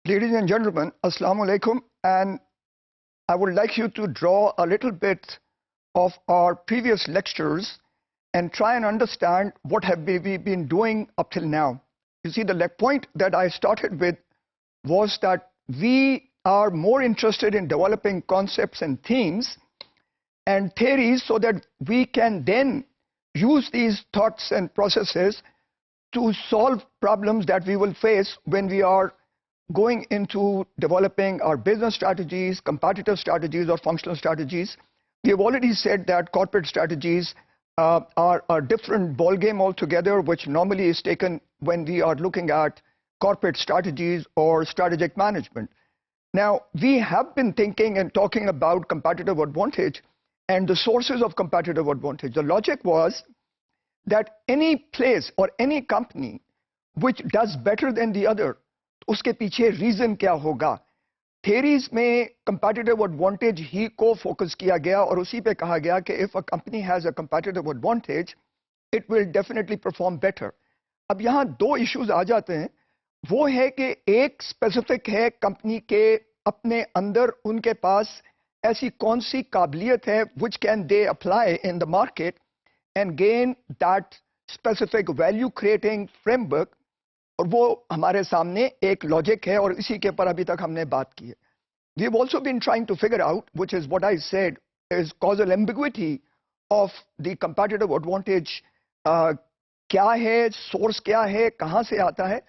Ladies and gentlemen, Assalamu alaikum, and I would like you to draw a little bit of our previous lectures and try and understand what have we been doing up till now. You see, the point that I started with was that we are more interested in developing concepts and themes and theories so that we can then use these thoughts and processes to solve problems that we will face when we are going into developing our business strategies, competitive strategies, or functional strategies. We have already said that corporate strategies are a different ballgame altogether, which normally is taken when we are looking at corporate strategies or strategic management. Now, we have been thinking and talking about competitive advantage and the sources of competitive advantage. The logic was that any place or any company which does better than the other, उसके पीछे reason क्या होगा. Theories में competitive advantage ही को focus किया गया और उसी पे कहा गया कि if a company has a competitive advantage it will definitely perform better. अब यहाँ दो इश्यूज आ जाते हैं. वो है कि एक स्पेसिफिक है कंपनी के अपने अंदर उनके पास ऐसी कौन सी काबिलियत है which can they apply in the market and gain that specific value creating framework. और वो हमारे सामने एक लॉजिक है और इसी के ऊपर अभी तक हमने बात की है. We have also been trying to figure out which is what I said is causal ambiguity of the competitive advantage. क्या है, सोर्स क्या है, कहां से आता है,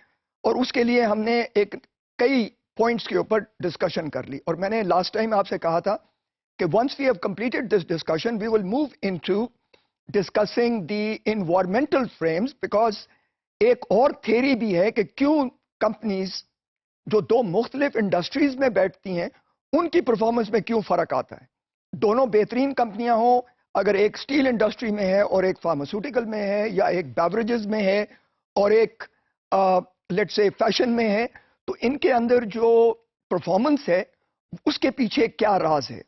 और उसके लिए हमने कई पॉइंट्स के ऊपर डिस्कशन कर ली. और मैंने लास्ट टाइम आपसे कहा था कि once we have completed this discussion we will move into discussing the environmental frames, because एक और थ्योरी भी है कि क्यों कंपनीज जो दो मुख्तलिफ इंडस्ट्रीज में बैठती हैं उनकी परफॉर्मेंस में क्यों फर्क आता है. दोनों बेहतरीन कंपनियां हो, अगर एक स्टील इंडस्ट्री में है और एक फार्मास्यूटिकल में है, या एक बेवरेजेस में है और एक लेट्स से फैशन में है, तो इनके अंदर जो परफॉर्मेंस है उसके पीछे क्या राज है.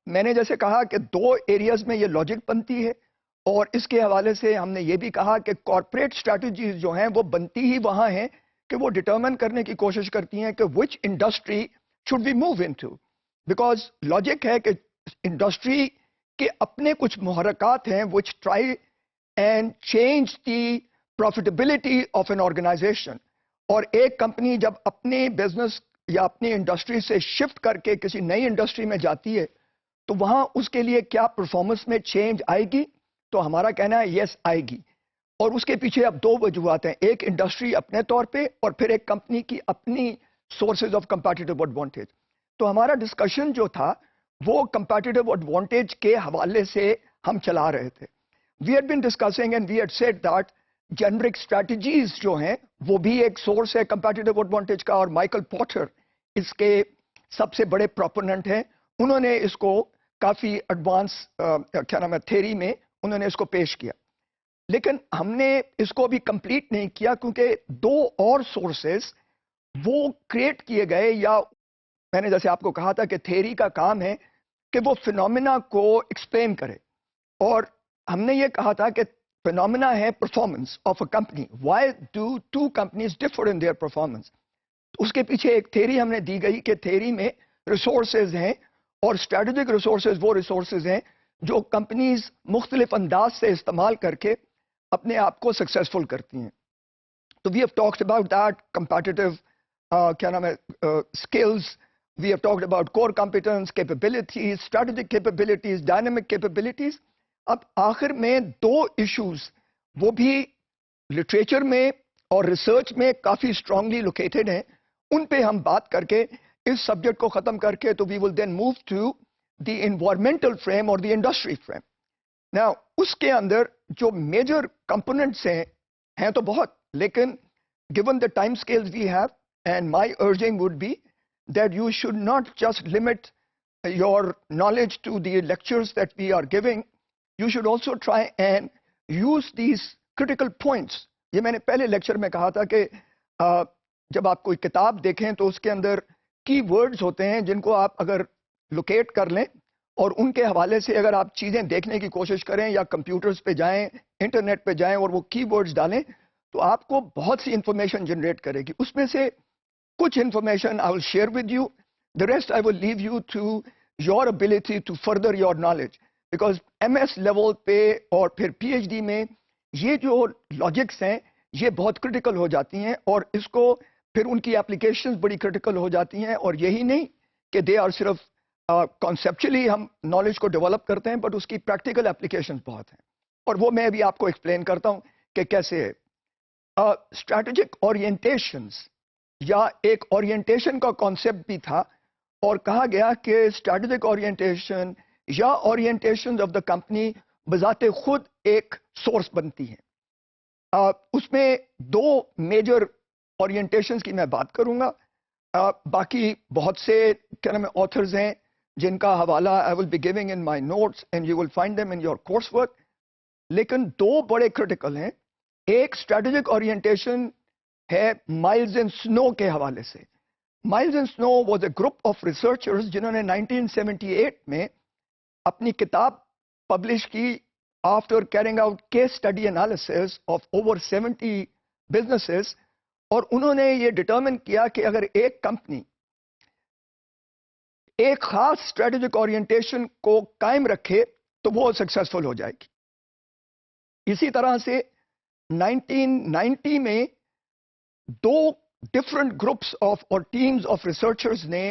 मैंने जैसे कहा कि दो एरियाज में ये लॉजिक बनती है और इसके हवाले से हमने ये भी कहा कि कॉर्पोरेट स्ट्रैटेजीज जो हैं वो बनती ही वहां हैं कि वो डिटरमिन करने की कोशिश करती हैं कि which industry should we move into. Because logic है कि इंडस्ट्री के अपने कुछ मुहर्रकात हैं which try and change the profitability of an organization. और एक कंपनी जब अपने बिजनेस या अपनी इंडस्ट्री से शिफ्ट करके किसी नई इंडस्ट्री में जाती है तो वहां उसके लिए क्या परफॉर्मेंस में चेंज आएगी. तो हमारा कहना है यस आएगी. और उसके पीछे अब दो वजूहत हैं, एक इंडस्ट्री अपने तौर पे और फिर एक कंपनी की अपनी सोर्सेज ऑफ कंपेटिटिव एडवांटेज. तो हमारा डिस्कशन जो था वो कंपेटिटिव एडवांटेज के हवाले से हम चला रहे थे. We had been discussing and we had said that generic strategies जो हैं वो भी एक सोर्स है कंपेटिटिव एडवांटेज का, और माइकल पॉटर इसके सबसे बड़े प्रोपोनेंट हैं. उन्होंने इसको काफी एडवांस क्या नाम है थ्योरी में उन्होंने इसको पेश किया. लेकिन हमने इसको अभी कंप्लीट नहीं किया क्योंकि दो और सोर्सेस वो क्रिएट किए गए, या मैंने जैसे आपको कहा था कि थ्योरी का काम है कि वो फिनोमिना को एक्सप्लेन करे. और हमने ये कहा था कि फिनोमिना है performance of a company. Why do two companies differ in their performance. उसके पीछे एक थ्योरी हमने दी गई कि थ्योरी में रिसोर्सेज हैं और स्ट्रेटेजिक रिसोर्सेज वो रिसोर्सेज हैं जो कंपनीज मुख्तलिफ अंदाज से इस्तेमाल करके अपने आप को सक्सेसफुल करती हैं. तो we have talked about that competitive क्या नाम है skills. We have talked about core competence, capabilities, strategic capabilities, dynamic capabilities. अब आखिर में दो इश्यूज वो भी लिटरेचर में और रिसर्च में काफी स्ट्रांगली लोकेटेड हैं, उन पे हम बात करके इस सब्जेक्ट को खत्म करके तो we will then move to the environmental frame or the industry frame. Now, उसके अंदर जो major components हैं तो बहुत, लेकिन given the time scales we have, and my urging would be that you should not just limit your knowledge to the lectures that we are giving. You should also try and use these critical points. ये मैंने पहले lecture में कहा था कि जब आप कोई किताब देखें तो उसके अंदर की वर्ड्स होते हैं जिनको आप अगर लोकेट कर लें और उनके हवाले से अगर आप चीजें देखने की कोशिश करें या कंप्यूटर्स पे जाएं, इंटरनेट पे जाएं और वो कीवर्ड्स डालें तो आपको बहुत सी इंफॉर्मेशन जनरेट करेगी. उसमें से कुछ information I will share with you. The rest I will leave you to your ability to further your knowledge. Because MS level पे और फिर PhD में ये जो लॉजिक्स हैं ये बहुत क्रिटिकल हो जाती हैं और इसको फिर उनकी एप्लीकेशंस बड़ी क्रिटिकल हो जाती हैं और यही नहीं कि दे आर सिर्फ कॉन्सेप्चुअली हम नॉलेज को डेवलप करते हैं बट उसकी प्रैक्टिकल एप्लीकेशंस बहुत हैं और वो मैं अभी आपको एक्सप्लेन करता हूं कि कैसे है स्ट्रैटेजिक ओरिएंटेशंस या एक ओरिएंटेशन का कॉन्सेप्ट भी था और कहा गया कि स्ट्रैटेजिक ओरिएंटेशन या ओरिएंटेशन ऑफ द कंपनी बजाते खुद एक सोर्स बनती है उसमें दो मेजर ओरिएंटेशंस की मैं बात करूंगा बाकी बहुत से क्या नाम है ऑथर्स हैं जिनका हवाला I will be giving in my notes and you will find them in your course work लेकिन दो बड़े क्रिटिकल हैं एक स्ट्रैटेजिक ओरिएंटेशन है माइल्स एंड स्नो के हवाले से miles and snow was a group of researchers जिन्होंने 1978 में अपनी किताब पब्लिश की after carrying out case study analysis of over 70 businesses और उन्होंने ये डिटरमिन किया कि अगर एक कंपनी एक खास स्ट्रेटेजिक ओरिएंटेशन को कायम रखे तो वो सक्सेसफुल हो जाएगी इसी तरह से 1990 में दो डिफरेंट ग्रुप्स ऑफ और टीम्स ऑफ रिसर्चर्स ने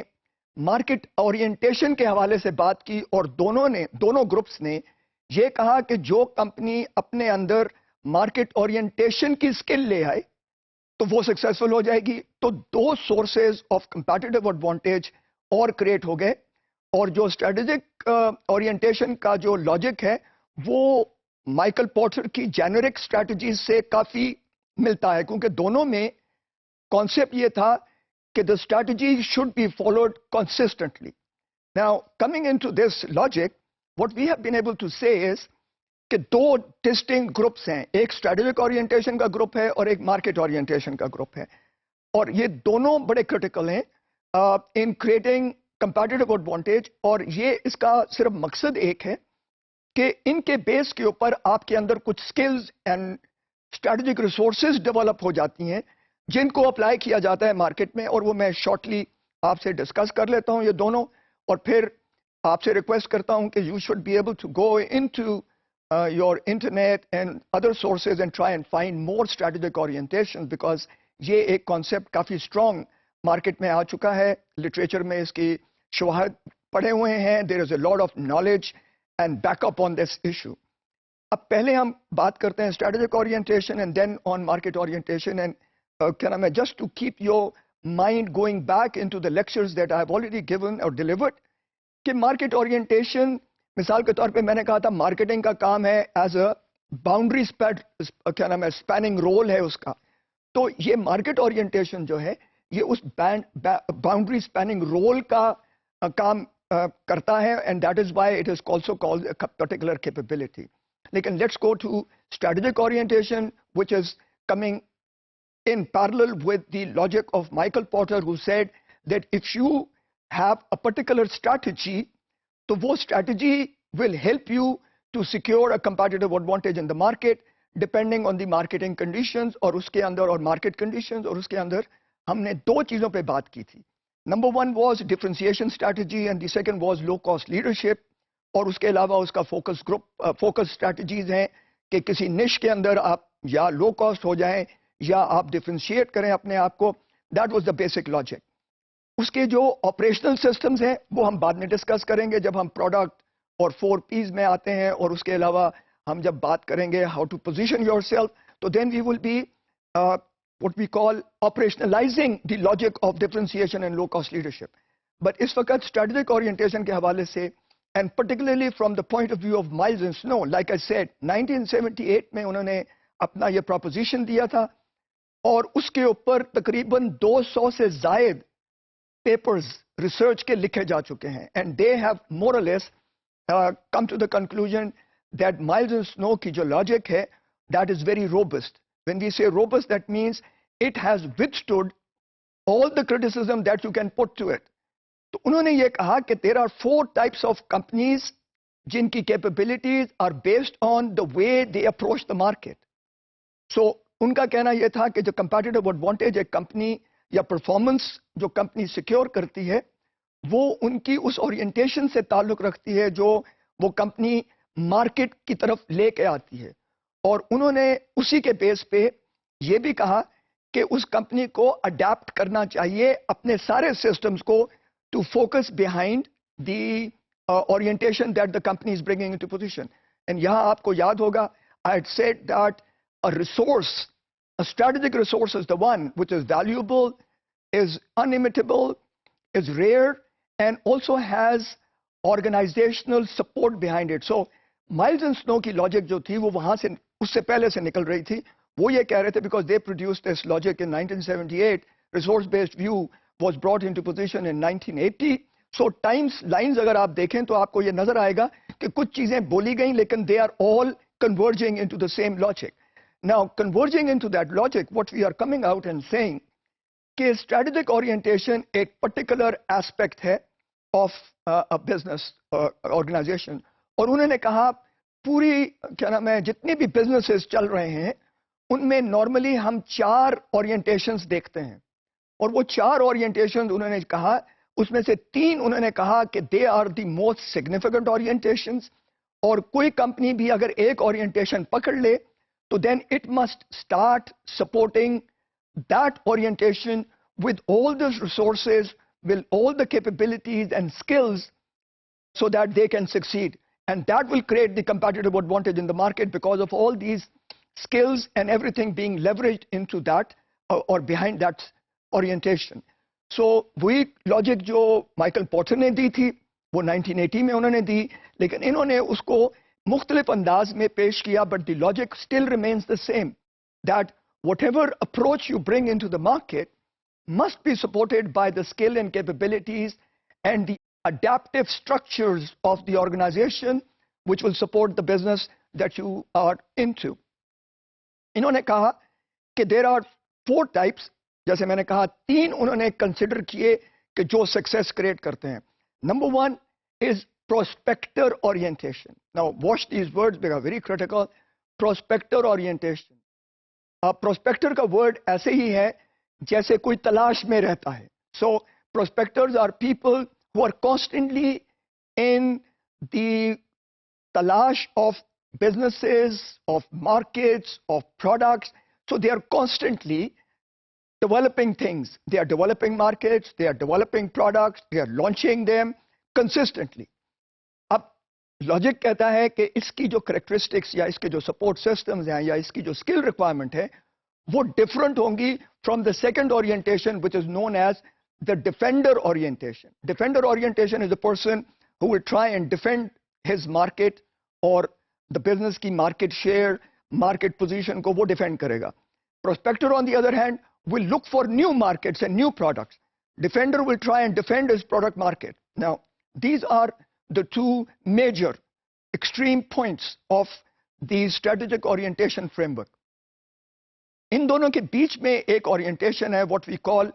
मार्केट ओरिएंटेशन के हवाले से बात की और दोनों ग्रुप्स ने यह कहा कि जो कंपनी अपने अंदर मार्केट ओरिएंटेशन की स्किल ले आए तो वो सक्सेसफुल हो जाएगी तो दो सोर्सेज ऑफ कंपैटिटिव एडवांटेज और क्रिएट हो गए और जो स्ट्रेटेजिक ओरिएंटेशन का जो लॉजिक है वो माइकल पोर्टर की जेनेरिक स्ट्रेटजीज से काफी मिलता है क्योंकि दोनों में कॉन्सेप्ट ये था कि the strategy should be followed consistently now coming into this logic what we have been able to say is कि दो डिस्टिंक्ट ग्रुप्स हैं एक स्ट्रेटेजिक ओरिएंटेशन का ग्रुप है और एक मार्केट ओरिएंटेशन का ग्रुप है और ये दोनों बड़े क्रिटिकल हैं इन क्रिएटिंग कंपैटिटिव एडवांटेज और ये इसका सिर्फ मकसद एक है कि इनके बेस के ऊपर आपके अंदर कुछ skills and strategic resources develop हो जाती हैं जिनको अप्लाई किया जाता है मार्केट में और वो मैं शॉर्टली आपसे डिस्कस कर लेता हूं ये दोनों और फिर आपसे रिक्वेस्ट करता हूं कि you should be able to go into your internet and other sources and try and find more strategic orientation because ये एक concept काफी strong market में आ चुका है literature में इसकी शवाहद पढ़े हुए हैं there is a lot of knowledge and backup on this issue अब पहले हम बात करते हैं strategic orientation and then on market orientation and क्या नाम है just to keep your mind going back into the lectures that I have already given or delivered कि market orientation मिसाल के तौर पे मैंने कहा था मार्केटिंग का काम है एज अ बाउंड्री क्या नाम है स्पैनिंग रोल है उसका तो ये मार्केट ओरिएंटेशन जो है ये उस बाउंड्री स्पैनिंग रोल का काम करता है and that is why it is also called a particular capability लेकिन let's go to strategic orientation which is coming in parallel with the logic of Michael Porter who said that if you have a particular strategy तो वो strategy will help you to secure a competitive advantage in the market depending on the marketing conditions और उसके अंदर और market conditions और उसके अंदर हमने दो चीजों पे बात की थी number one was differentiation strategy and the second was low cost leadership और उसके अलावा उसका focus strategies हैं कि किसी niche के अंदर आप या low cost हो जाएं या आप differentiate करें अपने आप को that was the basic logic उसके जो ऑपरेशनल सिस्टम्स हैं वो हम बाद में डिस्कस करेंगे जब हम प्रोडक्ट और 4 P's में आते हैं और उसके अलावा हम जब बात करेंगे हाउ टू पोजीशन योरसेल्फ तो then we will be what we call operationalising the logic of differentiation and low cost leadership but इस वक्त स्ट्रेटेजिक ओरिएंटेशन के हवाले से and particularly from the point of view of Miles and Snow like I said 1978 में उन्होंने अपना ये proposition दिया था और उसके ऊपर तकरीबन 200 से जायद पेपर्स रिसर्च के लिखे जा चुके हैं and they have more or less come to the conclusion that Miles and Snow की जो लॉजिक है that is very robust when we say robust that means it has withstood all the criticism that you can put to it तो उन्होंने ये कहा कि there are 4 types of companies जिनकी capabilities are based on the way they approach the market so उनका कहना यह था कि जो कंपैटिटिव एडवांटेज एक कंपनी या परफॉर्मेंस जो कंपनी सिक्योर करती है वो उनकी उस ओरिएंटेशन से ताल्लुक रखती है जो वो कंपनी मार्केट की तरफ लेके आती है। और उन्होंने उसी के बेस पे ये भी कहा कि उस कंपनी को अडेप्ट करना चाहिए अपने सारे सिस्टम्स को to focus behind the orientation that the company is bringing into position. And यहाँ आपको याद होगा, I had said that a resource, a strategic resource is the one which is valuable, is unimitable, is rare, and also has organizational support behind it. So Miles and Snow की logic जो थी वो वहाँ से उससे पहले से निकल रही थी। वो ये कह रहे थे because they produced this logic in 1978, resource-based view was brought into position in 1980. So times lines अगर आप देखें तो आपको ये नजर आएगा कि कुछ चीजें बोली गई लेकिन they are all converging into the same logic. Now converging into that logic, what we are coming out and saying कि strategic orientation एक particular aspect है of a business organization. और उन्होंने कहा पूरी क्या नाम है जितने भी businesses चल रहे हैं उनमें normally हम 4 orientations देखते हैं और वो 4 orientations उन्होंने कहा उसमें से 3 उन्होंने कहा कि they are the most significant orientations और कोई कंपनी भी अगर एक ओरिएंटेशन पकड़ ले तो then it must start supporting that orientation with all the resources, with all the capabilities and skills so that they can succeed. And that will create the competitive advantage in the market because of all these skills and everything being leveraged into that or behind that orientation. So वही logic जो Michael porter ने दी थी वो 1980 में उन्होंने दी लेकिन इन्होंने उसको मुख्तलिफ अंदाज में पेश किया but the logic still remains the same that whatever approach you bring into the market must be supported by the skill and capabilities and the adaptive structures of the organization which will support the business that you are into. इन्होंने कहा कि there are 4 types जैसे मैंने कहा 3 उन्होंने consider किए कि जो सक्सेस क्रिएट करते हैं. Number 1 is prospector orientation. Now watch these words because very critical. Prospector orientation. Prospector का वर्ड ऐसे ही है जैसे कोई तलाश में रहता है. So prospectors are people who are constantly in the तलाश of businesses, of markets, of products. So they are constantly developing things. They are developing markets, they are developing products, they are launching them consistently. अब logic कहता है कि इसकी जो characteristics या इसके जो सपोर्ट सिस्टम्स हैं या इसकी जो स्किल रिक्वायरमेंट है वो डिफरेंट होंगी from the second orientation which is known as the defender orientation. Defender orientation is a person who will try and defend his market और द बिजनेस की मार्केट शेयर मार्केट पोजीशन को वो defend करेगा. Prospector on the other hand will look for new markets and new products. Defender will try and defend his product market. Now, these are the 2 major extreme points of the strategic orientation framework. इन दोनों के बीच में एक orientation है what we call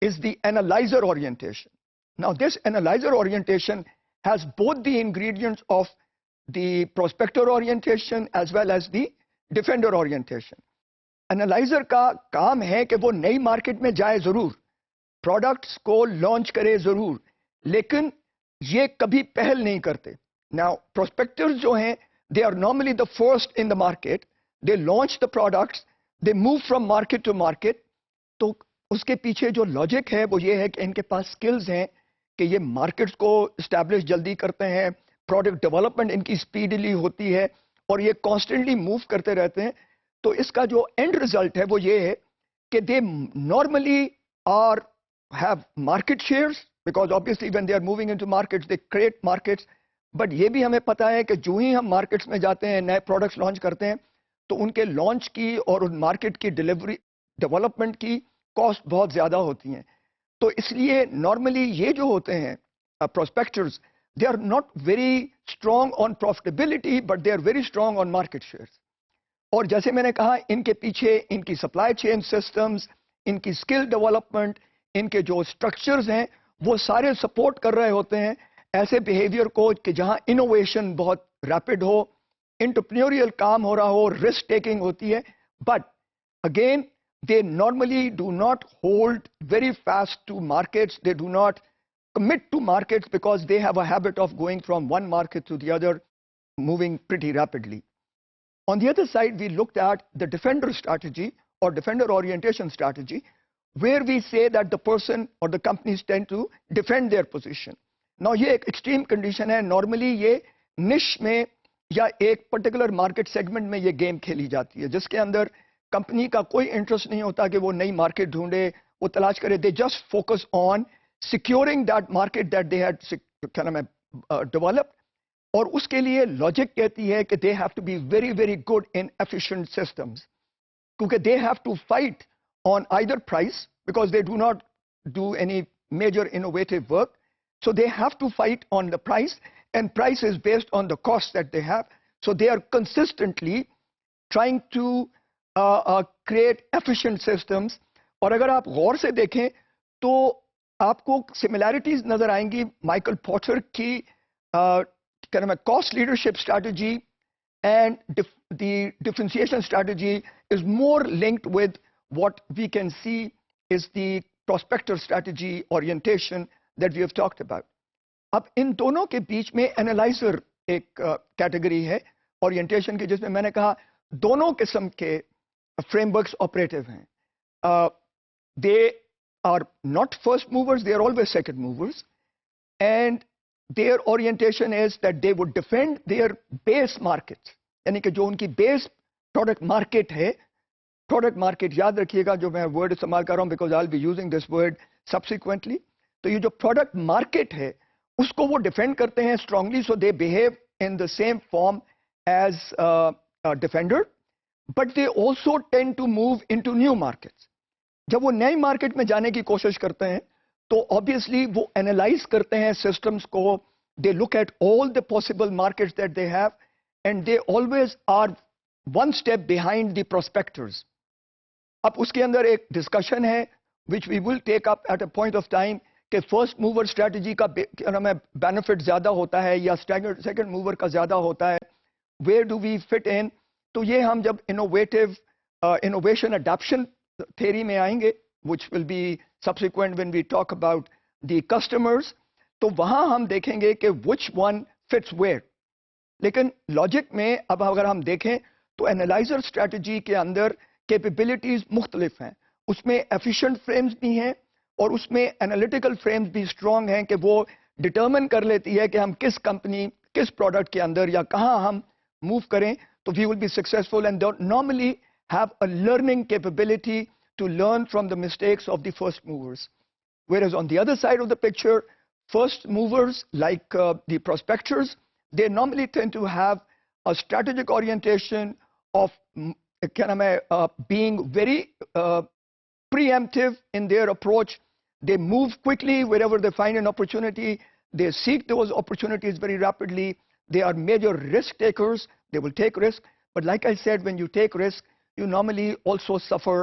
is the analyzer orientation. Now, this analyzer orientation has both the ingredients of the prospector orientation as well as the defender orientation. Analyser का काम है कि वो नई मार्केट में जाए जरूर, प्रोडक्ट्स को लॉन्च करे जरूर, लेकिन ये कभी पहल नहीं करते. नाउ प्रोस्पेक्टर्स जो हैं they are normally the first in the market, they launch the products, they move from market to market. तो उसके पीछे जो लॉजिक है वो ये है कि इनके पास स्किल्स हैं कि ये मार्केट्स को इस्टेब्लिश जल्दी करते हैं, प्रोडक्ट डेवलपमेंट इनकी स्पीडली होती है और ये कॉन्स्टेंटली मूव करते रहते हैं. तो इसका जो एंड रिजल्ट है वो ये है कि they normally are have market shares because obviously when they are moving into markets they create markets. But ये भी हमें पता है कि जो ही हम मार्केट्स में जाते हैं नए प्रोडक्ट्स लॉन्च करते हैं तो उनके लॉन्च की और उन मार्केट की डिलीवरी डेवलपमेंट की कॉस्ट बहुत ज्यादा होती हैं. तो इसलिए नॉर्मली ये जो होते हैं prospectors they are not very strong on profitability but they are very strong on market shares. और जैसे मैंने कहा इनके पीछे इनकी सप्लाई चेन सिस्टम्स, इनकी स्किल डेवलपमेंट, इनके जो स्ट्रक्चर्स हैं वो सारे सपोर्ट कर रहे होते हैं ऐसे बिहेवियर को कि जहां इनोवेशन बहुत रैपिड हो, एंटरप्रेन्योरियल काम हो रहा हो, रिस्क टेकिंग होती है. But again they normally do not hold very fast to markets. They do not commit to markets because they have a habit of going from one market to the other, moving pretty rapidly. On the other side, we looked at the defender strategy or defender orientation strategy, where we say that the person or the companies tend to defend their position. Now, ये एक extreme condition है. Normally, ये niche में या एक particular market segment में ये game खेली जाती है, जिसके अंदर कंपनी का कोई इंटरेस्ट नहीं होता कि वो नई मार्केट ढूंढे, वो तलाश करे. They just focus on securing that market that they had क्या नाम है developed. और उसके लिए लॉजिक कहती है कि they have to be very very good in efficient systems, क्योंकि they have to fight on either price because they do not do any major innovative work. So they have to fight on the price, and price is based on the cost that they have. So they are consistently trying to create efficient systems. और अगर आप गौर से देखें तो आपको similarities नजर आएंगी Michael porter की cost leadership strategy, and the differentiation strategy is more linked with what we can see is the prospector strategy orientation that we have talked about. अब इन दोनों के बीच में एनालाइजर एक कैटेगरी है ओरिएंटेशन की, जिसमें मैंने कहा दोनों किस्म के फ्रेमवर्क्स ऑपरेटिव हैं. They are not first movers, they are always second movers, and their orientation is that they would defend their base markets. यानी कि जो उनकी base product market है, product market याद रखिएगा जो मैं word इस्तेमाल कर रहा हूँ because I'll be using this word subsequently. तो ये जो product market है उसको वो defend करते हैं strongly, so they behave in the same form as a defender, but they also tend to move into new markets. जब वो नई मार्केट में जाने की कोशिश करते हैं तो ऑब्वियसली वो एनालाइज करते हैं सिस्टम्स को. They look at all the possible markets that they have, and they always are one step behind the prospectors. अब उसके अंदर एक डिस्कशन है which we will take up at a point of time कि first mover strategy का benefit ज्यादा होता है या सेकंड मूवर का ज्यादा होता है. Where do we fit in? तो ये हम जब इनोवेशन अडॉप्शन थ्योरी में आएंगे, which will be subsequent when we talk about the customers, तो वहां हम देखेंगे कि which one fits where. लेकिन लॉजिक में अब अगर हम देखें तो एनालाइजर स्ट्रेटजी के अंदर कैपेबिलिटीज मुख्तलिफ हैं. उसमें एफिशिएंट फ्रेम्स भी हैं और उसमें एनालिटिकल फ्रेम्स भी स्ट्रांग हैं कि वो डिटर्मिन कर लेती है कि हम किस कंपनी किस प्रोडक्ट के अंदर या कहां हम मूव करें तो we will be successful, and normally have a learning capability to learn from the mistakes of the first movers. Whereas on the other side of the picture, first movers like the prospectors, they normally tend to have a strategic orientation of being very preemptive in their approach. They move quickly wherever they find an opportunity. They seek those opportunities very rapidly. They are major risk takers. They will take risk. But like I said, when you take risk, you normally also suffer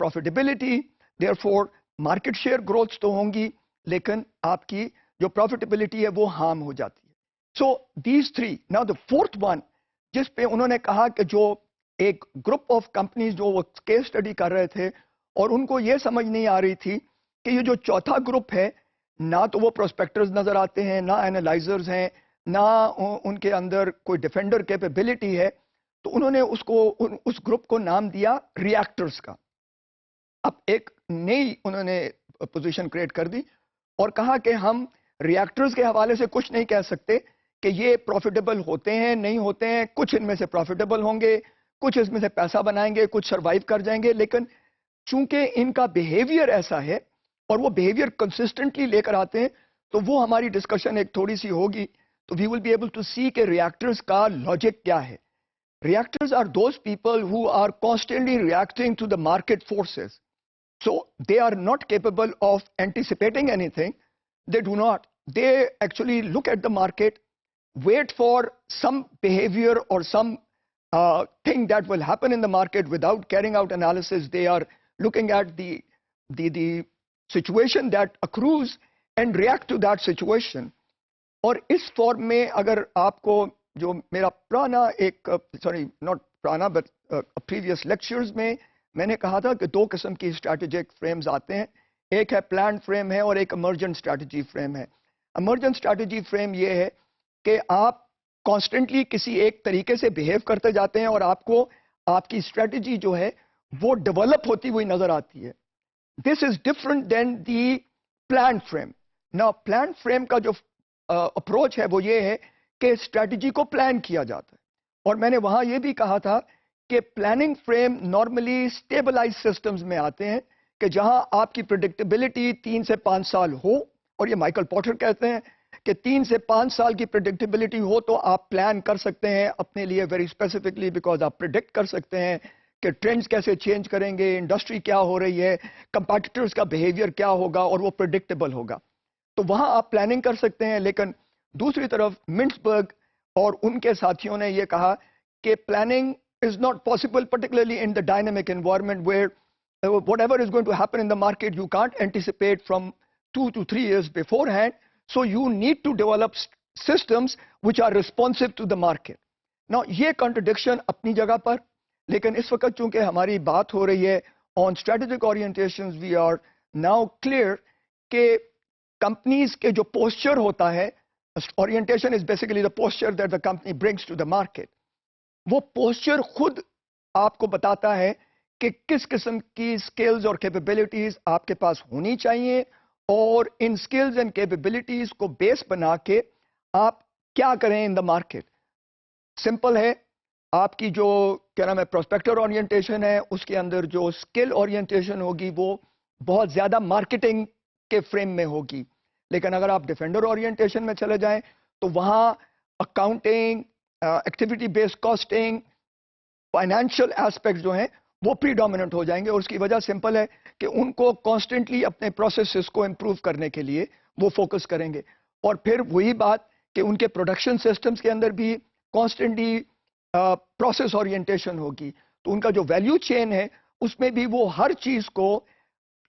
profitability. Therefore market share growth तो होंगी लेकिन आपकी जो profitability है वो harm हो जाती है. So these three. Now the fourth one, जिस पे उन्होंने कहा कि जो एक group of companies जो वो case study कर रहे थे और उनको ये समझ नहीं आ रही थी कि ये जो चौथा ग्रुप है ना तो वो प्रोस्पेक्टर्स नजर आते हैं, ना एनालाइजर्स हैं, ना उनके अंदर कोई डिफेंडर कैपेबिलिटी है, तो उन्होंने उस ग्रुप को नाम दिया रिएक्टर्स का. अब एक नई उन्होंने पोजीशन क्रिएट कर दी और कहा कि हम रिएक्टर्स के हवाले से कुछ नहीं कह सकते कि ये प्रॉफिटेबल होते हैं नहीं होते हैं. कुछ इनमें से प्रॉफिटेबल होंगे, कुछ इसमें से पैसा बनाएंगे, कुछ सरवाइव कर जाएंगे, लेकिन चूंकि इनका बिहेवियर ऐसा है और वो बिहेवियर कंसिस्टेंटली लेकर आते हैं तो वो हमारी डिस्कशन एक थोड़ी सी होगी. तो we will be able to see कि रिएक्टर्स का लॉजिक क्या है. Reactors are those people who are constantly reacting to the market forces. So they are not capable of anticipating anything. They do not. They actually look at the market, wait for some behavior or some thing that will happen in the market without carrying out analysis. They are looking at the situation that accrues and react to that situation. और इस form में अगर आपको जो मेरा पुराना एक sorry not पुराना बट प्रीवियस लेक्चर्स में मैंने कहा था कि दो किस्म की स्ट्रैटेजिक फ्रेम्स आते हैं, एक है प्लान फ्रेम है और एक इमर्जेंट स्ट्रैटेजी फ्रेम है। इमर्जेंट स्ट्रैटेजी फ्रेम ये है कि आप कॉन्स्टेंटली किसी एक तरीके से बिहेव करते जाते हैं और आपको आपकी स्ट्रैटेजी जो है वो डेवलप होती हुई नजर आती है। This is different than the plan frame. ना प्लान फ्रेम का जो अप्रोच है वो ये है कि स्ट्रैटेजी को प्लान किया जाता है, और मैंने वहां ये भी कहा था कि planning frame normally stabilise systems में आते हैं कि जहां आपकी प्रिडिक्टेबिलिटी 3 से 5 साल हो, और ये माइकल पॉटर कहते हैं कि 3 से 5 साल की प्रिडिक्टेबिलिटी हो तो आप प्लान कर सकते हैं अपने लिए वेरी स्पेसिफिकली, बिकॉज आप प्रिडिक्ट कर सकते हैं कि ट्रेंड्स कैसे चेंज करेंगे, इंडस्ट्री क्या हो रही है, कंपैटिटर्स का बिहेवियर क्या होगा, और वो प्रिडिक्टेबल होगा। तो वहां आप प्लानिंग कर सकते हैं। लेकिन दूसरी तरफ मिंट्सबर्ग और उनके साथियों ने यह कहा कि planning is not possible, particularly in the dynamic environment where whatever is going to happen in the market, you can't anticipate from 2 to 3 years beforehand. So you need to develop systems which are responsive to the market. Now, ये contradiction अपनी जगह पर, लेकिन इस वक्त चूंकि हमारी बात हो रही है on strategic orientations, we are now clear कि कंपनीज के जो पोस्चर होता है, orientation is basically the posture that the company brings to the market. वो पोस्चर खुद आपको बताता है कि किस किस्म की स्किल्स और कैपेबिलिटीज आपके पास होनी चाहिए, और इन स्किल्स एंड कैपेबिलिटीज को बेस बना के आप क्या करें इन द मार्केट। सिंपल है, आपकी जो क्या नाम है प्रोस्पेक्टर ओरिएंटेशन है, उसके अंदर जो स्किल ओरिएंटेशन होगी वो बहुत ज्यादा मार्केटिंग के फ्रेम में होगी। लेकिन अगर आप डिफेंडर ओरिएंटेशन में चले जाएं तो वहां accounting, activity based costing, financial aspects जो हैं वो प्रीडोमिनेंट हो जाएंगे। और उसकी वजह सिंपल है कि उनको कॉन्स्टेंटली अपने प्रोसेसेस को इंप्रूव करने के लिए वो फोकस करेंगे। और फिर वही बात कि उनके प्रोडक्शन सिस्टम्स के अंदर भी कॉन्स्टेंटली प्रोसेस ओरिएंटेशन होगी। तो उनका जो वैल्यू चेन है उसमें भी वो हर चीज को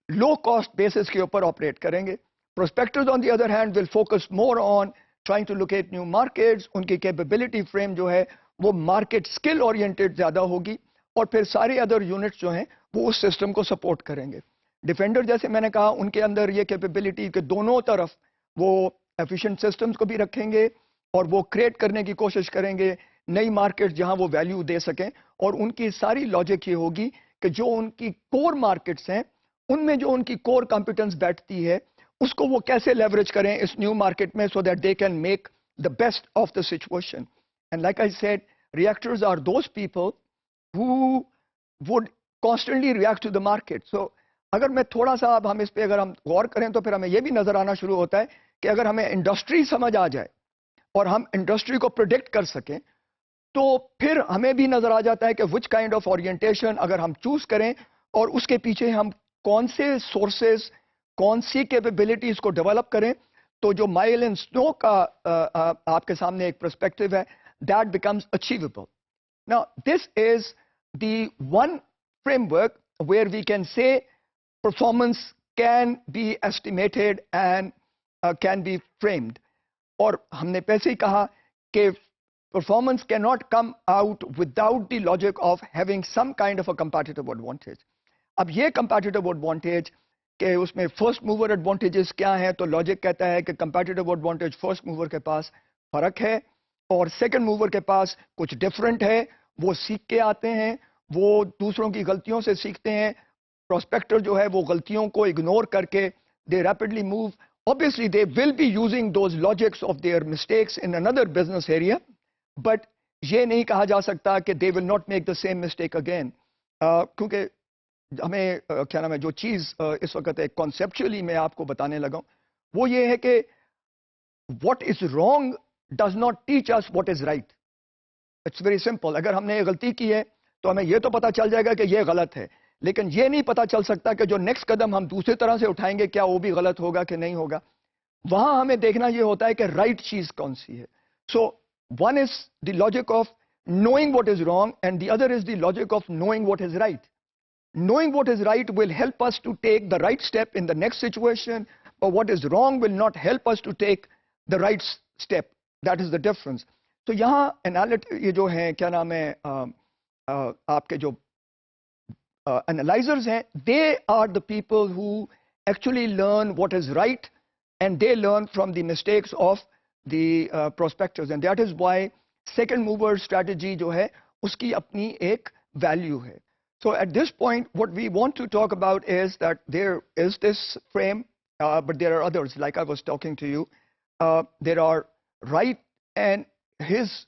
लो कॉस्ट बेसिस के ऊपर ऑपरेट करेंगे। Prospectors on the other hand will focus more on trying to locate new markets. उनकी कैपेबिलिटी फ्रेम जो है वो मार्केट स्किल ओरिएंटेड ज्यादा होगी, और फिर सारे अदर यूनिट्स जो हैं वो उस सिस्टम को सपोर्ट करेंगे। डिफेंडर जैसे मैंने कहा, उनके अंदर ये कैपेबिलिटी के दोनों तरफ वो एफिशिएंट सिस्टम्स को भी रखेंगे और वो क्रिएट करने की कोशिश करेंगे नई मार्केट जहां वो वैल्यू दे सकें। और उनकी सारी लॉजिक ये होगी कि जो उनकी कोर मार्केट्स हैं उनमें जो उनकी कोर कॉम्पिटेंस बैठती है उसको वो कैसे लेवरेज करें इस न्यू मार्केट में, so that they can make the best of the situation. And like I said, reactors are those people who would constantly react to the market. So अगर मैं थोड़ा सा अब हम इस पे अगर हम गौर करें तो फिर हमें यह भी नजर आना शुरू होता है कि अगर हमें इंडस्ट्री समझ आ जाए और हम इंडस्ट्री को प्रिडिक्ट कर सकें तो फिर हमें भी नजर आ जाता है कि विच काइंड ऑफ ओरिएंटेशन अगर हम चूज करें और उसके पीछे हम कौन से सोर्सेज, कौन सी कैपेबिलिटीज को डेवलप करें। तो जो माइल एंड स्नो का आपके सामने एक पर्सपेक्टिव है, that becomes achievable. Now, this is the one framework where we can say performance can be estimated and can be framed. और हमने पहले ही कहा कि performance cannot come out without the logic of having some kind of a competitive advantage. अब ये competitive advantage कि उसमें first mover advantages क्या हैं, तो लॉजिक कहता है कि competitive advantage first mover के पास फर्क है और सेकंड मूवर के पास कुछ डिफरेंट है, वो सीख के आते हैं, वो दूसरों की गलतियों से सीखते हैं। प्रोस्पेक्टर जो है वो गलतियों को इग्नोर करके they rapidly move. Obviously they will be using those logics of their mistakes in another business area, but ये नहीं कहा जा सकता कि they will not make the same mistake again. क्योंकि हमें क्या नाम है जो चीज इस वक्त एक कॉन्सेप्चुअली मैं आपको बताने लगा वो ये है कि what is wrong does not teach us what is right. It's very simple. अगर हमने ये गलती की है तो हमें ये तो पता चल जाएगा कि ये गलत है, लेकिन ये नहीं पता चल सकता कि जो नेक्स्ट कदम हम दूसरी तरह से उठाएंगे क्या वो भी गलत होगा कि नहीं होगा। वहां हमें देखना ये होता है कि राइट चीज कौन सी है। So one is the logic of knowing what is wrong and the other is the logic of knowing what is right. Knowing what is right will help us to take the right step in the next situation, but what is wrong will not help us to take the right step. That is the difference. तो यहाँ ये जो है क्या नाम है आपके जो analyzers हैं, they are the people who actually learn what is right and they learn from the mistakes of the prospectors, and that is why second mover strategy जो है उसकी अपनी एक value है. So at this point what we want to talk about is that there is this frame, but there are others like I was talking to you. There are Wright and his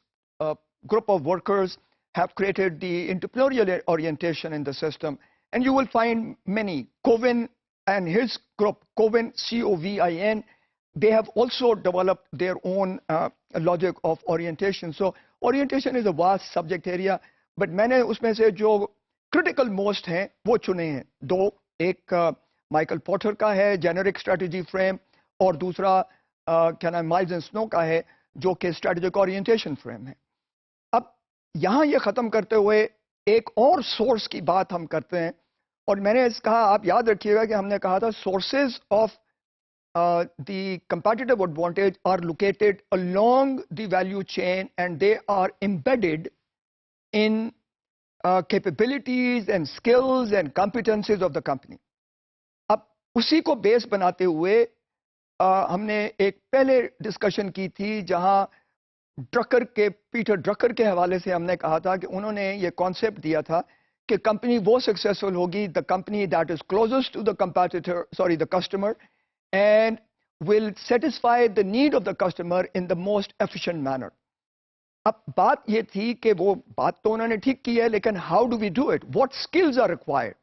group of workers have created the entrepreneurial orientation in the system, and you will find many. Covin and his group, Covin, C-O-V-I-N, they have also developed their own logic of orientation. So orientation is a vast subject area, but मैंने उसमें से जो critical most हैं वो चुने हैं दो. एक माइकल पॉटर का है जेनेरिक स्ट्रेटजी फ्रेम, और दूसरा क्या नाम माइल्स एंड स्नो का है जो कि स्ट्रेटेजिक ओरिएंटेशन फ्रेम है. अब यहाँ ये ख़त्म करते हुए एक और सोर्स की बात हम करते हैं, और मैंने कहा आप याद रखिएगा कि हमने कहा था sources of the competitive advantage are located along the value chain and they are embedded in capabilities and skills and competencies of the company. अब उसी को बेस बनाते हुए हमने एक पहले डिस्कशन की थी जहां पीटर ड्रकर के हवाले से हमने कहा था कि उन्होंने ये कॉन्सेप्ट दिया था कि कंपनी वो सक्सेसफुल होगी the company that is closest to the customer and will satisfy the need of the customer in the most efficient manner. अब बात ये थी कि वो बात तो उन्होंने ठीक की है, लेकिन how do we do it? What skills are required?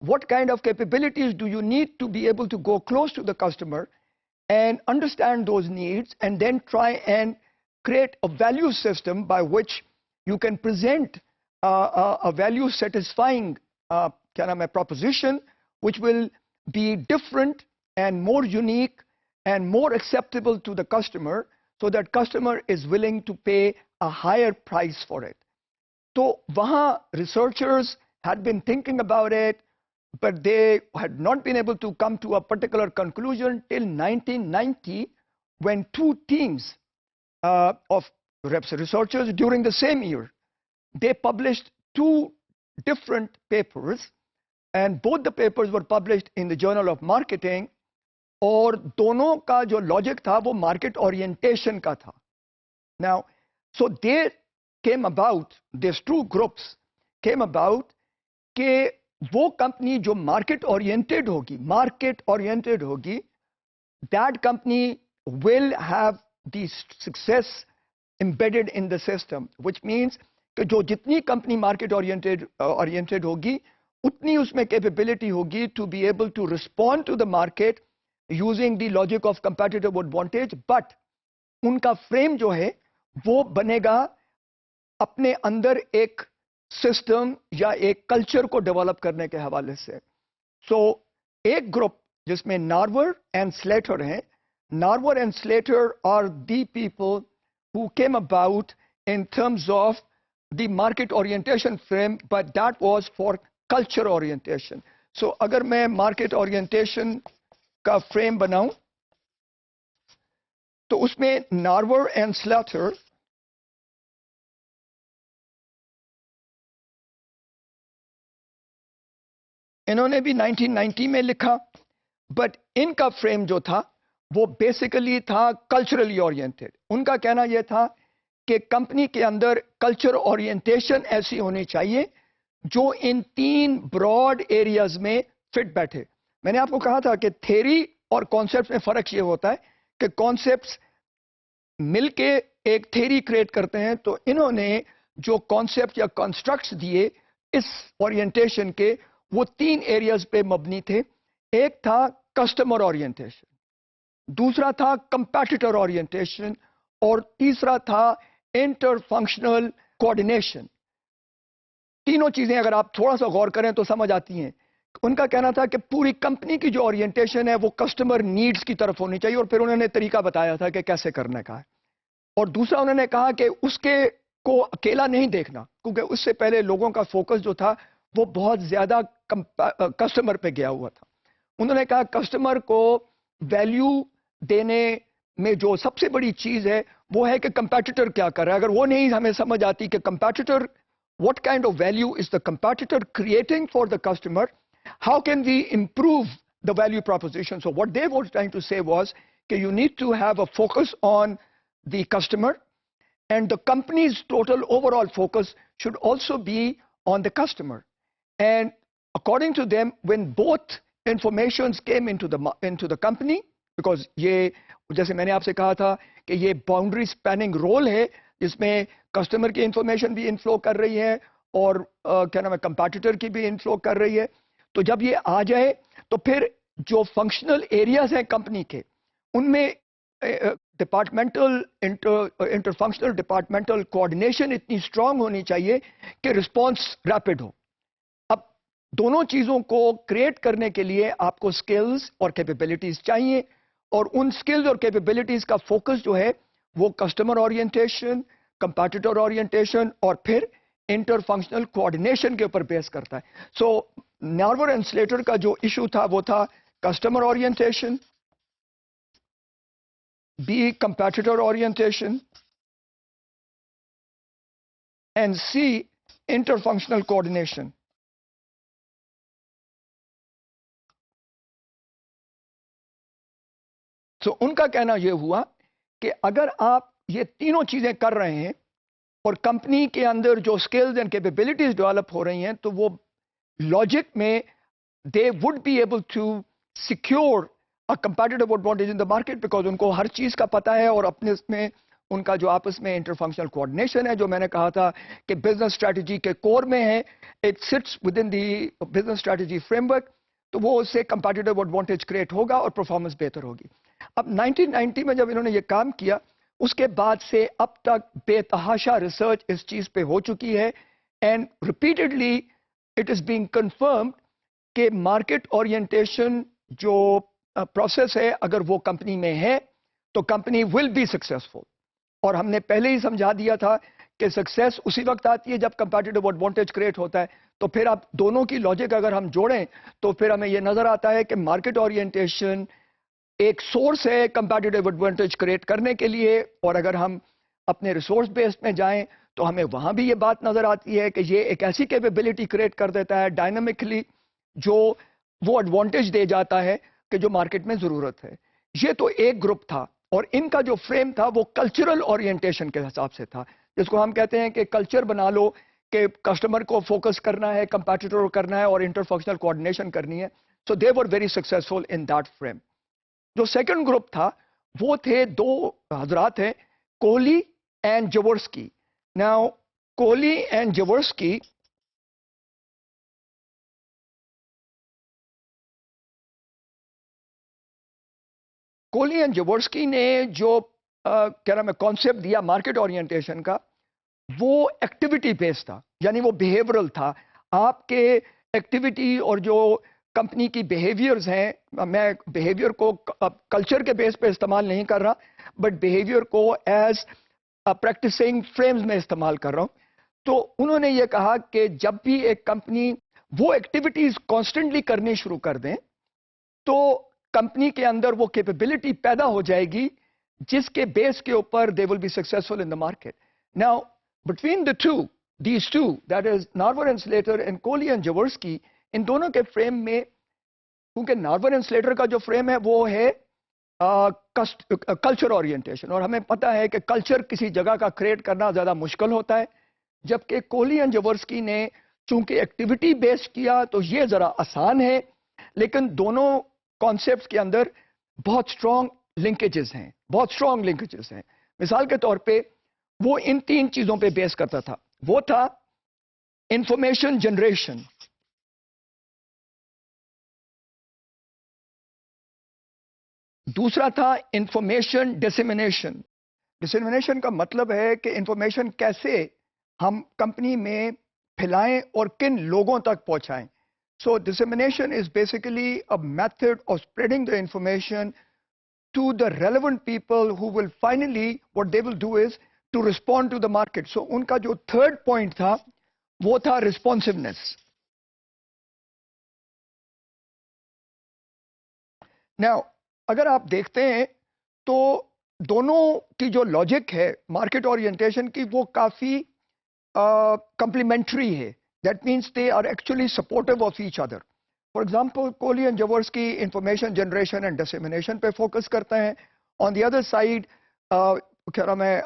What kind of capabilities do you need to be able to go close to the customer and understand those needs and then try and create a value system by which you can present a value satisfying proposition which will be different and more unique and more acceptable to the customer so that customer is willing to pay a higher price for it. So wahan researchers had been thinking about it, but they had not been able to come to a particular conclusion till 1990 when two teams of researchers during the same year, they published two different papers, and both the papers were published in the Journal of Marketing. और दोनों का जो logic था वो market orientation का था. Now so they came about, this two groups came about कि वो कंपनी जो मार्केट ओरिएंटेड होगी that company will have the success embedded in the system, which means कि जो जितनी कंपनी मार्केट ओरिएंटेड होगी उतनी उसमें कैपेबिलिटी होगी to be able to respond to the market using the logic of competitive advantage, but उनका frame जो है वो बनेगा अपने अंदर एक सिस्टम या एक कल्चर को डेवलप करने के हवाले से. सो एक ग्रुप जिसमें नार्वर एंड स्लेटर हैं, Narver and Slater are the people who came about in terms of the market orientation frame, but that was for culture orientation. So अगर मैं मार्केट ओरिएंटेशन का फ्रेम बनाऊं तो उसमें नार्वर एंड स्लेटर इन्होंने भी 1990 में लिखा, बट इनका फ्रेम जो था वो बेसिकली था कल्चरली ओरिएंटेड. उनका कहना यह था कि कंपनी के अंदर कल्चर ओरिएंटेशन ऐसी होनी चाहिए जो इन तीन ब्रॉड एरियाज में फिट बैठे. मैंने आपको कहा था कि थ्योरी और कॉन्सेप्ट्स में फर्क ये होता है कि कॉन्सेप्ट्स मिलके एक थ्योरी क्रिएट करते हैं. तो इन्होंने जो कॉन्सेप्ट या कंस्ट्रक्ट्स दिए इस ओरिएंटेशन के वो तीन एरियाज पे मबनी थे. एक था कस्टमर ओरिएंटेशन, दूसरा था कंपेटिटर ओरिएंटेशन, और तीसरा था इंटर फंक्शनल कोऑर्डिनेशन. तीनों चीजें अगर आप थोड़ा सा गौर करें तो समझ आती हैं. उनका कहना था कि पूरी कंपनी की जो ओरिएंटेशन है वो कस्टमर नीड्स की तरफ होनी चाहिए, और फिर उन्होंने तरीका बताया था कि कैसे करने का है. और दूसरा उन्होंने कहा कि उसके को अकेला नहीं देखना, क्योंकि उससे पहले लोगों का फोकस जो था वो बहुत ज्यादा कस्टमर पे गया हुआ था. उन्होंने कहा कस्टमर को वैल्यू देने में जो सबसे बड़ी चीज है वो है कि कंपेटिटर क्या कर रहा है. अगर वो नहीं हमें समझ आती कि competitor what kind of value is the competitor creating for the customer, how can we improve the value proposition. So what they were trying to say was that you need to have a focus on the customer, and the company's total overall focus should also be on the customer. And according to them, when both informations came into the company, because ये जैसे मैंने आपसे कहा था कि ये boundary spanning role है जिसमें कस्टमर की इंफॉर्मेशन भी इनफ्लो कर रही है और क्या नाम है कंपैटिटर की भी इनफ्लो कर रही है, तो जब ये आ जाए तो फिर जो फंक्शनल एरियाज हैं कंपनी के उनमें departmental inter functional departmental coordination इतनी स्ट्रांग होनी चाहिए कि रिस्पांस रैपिड हो. अब दोनों चीजों को क्रिएट करने के लिए आपको स्किल्स और कैपेबिलिटीज चाहिए, और उन स्किल्स और कैपेबिलिटीज का फोकस जो है वो कस्टमर ओरिएंटेशन, कंपैटिटर ओरिएंटेशन और फिर इंटर फंक्शनल कोऑर्डिनेशन के ऊपर बेस करता है. सो नार्वर एंड स्लेटर का जो इशू था वो था customer orientation, B, competitor orientation, and C, interfunctional coordination. So उनका कहना यह हुआ कि अगर आप ये तीनों चीजें कर रहे हैं और कंपनी के अंदर जो स्किल्स एंड कैपेबिलिटीज डेवलप हो रही हैं, तो वो लॉजिक में they would be able to secure a competitive advantage in the market, because उनको हर चीज का पता है और अपने इसमें उनका जो आपस में इंटरफंक्शनल कोऑर्डिनेशन है जो मैंने कहा था कि बिजनेस स्ट्रेटजी के कोर में है, it sits with in the business strategy framework, तो वो उससे कंपेटिटिव एडवांटेज क्रिएट होगा और परफॉर्मेंस बेहतर होगी. अब 1990 में जब इन्होंने ये काम किया उसके बाद से अब तक बेतहाशा रिसर्च इस चीज पे हो चुकी है, and repeatedly it is being confirmed कि मार्केट ओरिएंटेशन जो प्रोसेस है अगर वो कंपनी में है तो कंपनी विल बी सक्सेसफुल. और हमने पहले ही समझा दिया था कि सक्सेस उसी वक्त आती है जब कंपेटिटिव एडवांटेज क्रिएट होता है. तो फिर आप दोनों की लॉजिक अगर हम जोड़ें तो फिर हमें यह नजर आता है कि मार्केट ओरिएंटेशन एक सोर्स है कंपेटिटिव एडवांटेज क्रिएट करने के लिए, और अगर हम अपने रिसोर्स बेस्ड में जाएं तो हमें वहां भी ये बात नजर आती है कि ये एक ऐसी कैपेबिलिटी क्रिएट कर देता है डायनामिकली जो वो एडवांटेज दे जाता है कि जो मार्केट में जरूरत है. ये तो एक ग्रुप था, और इनका जो फ्रेम था वो कल्चरल ओरिएंटेशन के हिसाब से था, जिसको हम कहते हैं कि कल्चर बना लो कि कस्टमर को फोकस करना है, कंपैटिटर करना है और इंटरफंक्शनल कोऑर्डिनेशन करनी है. So they were very successful in that frame. जो सेकंड ग्रुप था वो थे दो हजरात हैं, Kohli and Jaworski. Now Kohli and Jaworski ने जो क्या नाम है कॉन्सेप्ट दिया मार्केट ओरिएंटेशन का, वो एक्टिविटी बेस्ड था, यानी वो बिहेवियरल था. आपके एक्टिविटी और जो कंपनी की बिहेवियर्स हैं, मैं बिहेवियर को कल्चर के बेस पे इस्तेमाल नहीं कर रहा, बट बिहेवियर को एज प्रैक्टिसिंग फ्रेम्स में इस्तेमाल कर रहा हूं. तो उन्होंने ये कहा कि जब भी एक कंपनी वो एक्टिविटीज कॉन्स्टेंटली करनी शुरू कर दें तो कंपनी के अंदर वो कैपेबिलिटी पैदा हो जाएगी जिसके बेस के ऊपर they will be successful in the market. Now between the two, these two, that is Narver and Slater and Kohli and Jaworski, इन दोनों के फ्रेम में, क्योंकि नार्वर एंड स्लेटर का जो फ्रेम है वो है कल्चर ओरिएंटेशन, और हमें पता है कि कल्चर किसी जगह का क्रिएट करना ज्यादा मुश्किल होता है, जबकि कोहली एंड जवर्स्की ने चूंकि एक्टिविटी बेस्ड किया तो ये जरा आसान है, लेकिन दोनों कॉन्सेप्ट्स के अंदर बहुत स्ट्रांग लिंकेजेस हैं, बहुत स्ट्रांग लिंकेजेस हैं. मिसाल के तौर पे वो इन तीन चीजों पे बेस करता था. वो था इंफॉर्मेशन जनरेशन, दूसरा था इंफॉर्मेशन डिसेमिनेशन. डिसेमिनेशन का मतलब है कि इंफॉर्मेशन कैसे हम कंपनी में फैलाएं और किन लोगों तक पहुंचाएं. So dissemination is basically a method of spreading the information to the relevant people who will finally, what they will do is to respond to the market. So उनका जो third point था वो था responsiveness. Now अगर आप देखते हैं तो दोनों की जो लॉजिक है मार्केट ओरिएंटेशन की वो काफी complementary है. That means they are actually supportive of each other. For example, Coley and Jaworski information generation and dissemination पे focus करते हैं. On the other side, क्या नाम है,